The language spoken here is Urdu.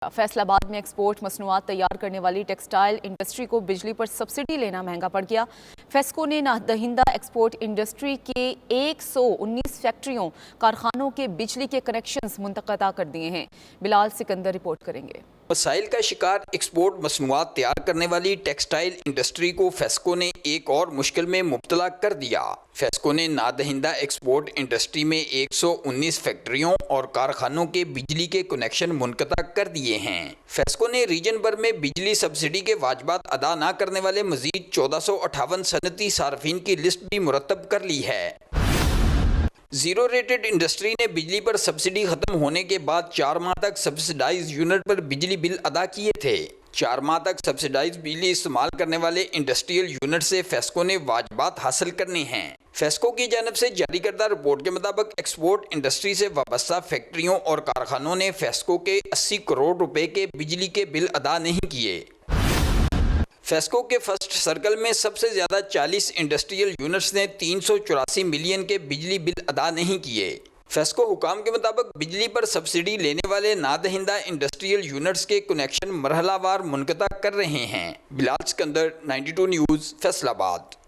فیصل آباد میں ایکسپورٹ مصنوعات تیار کرنے والی ٹیکسٹائل انڈسٹری کو بجلی پر سبسڈی لینا مہنگا پڑ گیا۔ فیسکو نے نادہندہ ایکسپورٹ انڈسٹری کے 119 فیکٹریوں کارخانوں کے بجلی کے کنیکشنز منقطع کر دیے ہیں۔ بلال سکندر رپورٹ کریں گے۔ مسائل کا شکار ایکسپورٹ مصنوعات تیار کرنے والی ٹیکسٹائل انڈسٹری کو فیسکو نے ایک اور مشکل میں مبتلا کر دیا۔ فیسکو نے نادہندہ ایکسپورٹ انڈسٹری میں 119 فیکٹریوں اور کارخانوں کے بجلی کے کنیکشن منقطع کر دیے ہیں۔ فیسکو نے ریجن بھر میں بجلی سبسڈی کے واجبات ادا نہ کرنے والے مزید 1458 صنعتی صارفین کی لسٹ بھی مرتب کر لی ہے۔ زیرو ریٹڈ انڈسٹری نے بجلی پر سبسڈی ختم ہونے کے بعد 4 ماہ تک سبسڈائز یونٹ پر بجلی بل ادا کیے تھے۔ 4 ماہ تک سبسڈائز بجلی استعمال کرنے والے انڈسٹریل یونٹ سے فیسکو نے واجبات حاصل کرنے ہیں۔ فیسکو کی جانب سے جاری کردہ رپورٹ کے مطابق ایکسپورٹ انڈسٹری سے وابستہ فیکٹریوں اور کارخانوں نے فیسکو کے 80 کروڑ روپے کے بجلی کے بل ادا نہیں کیے۔ فیسکو کے فرسٹ سرکل میں سب سے زیادہ 40 انڈسٹریل یونٹس نے 384 ملین کے بجلی بل ادا نہیں کیے۔ فیسکو حکام کے مطابق بجلی پر سبسڈی لینے والے نادہندہ انڈسٹریل یونٹس کے کنیکشن مرحلہ وار منقطع کر رہے ہیں۔ بلال سکندر، 92 نیوز، فیصل آباد۔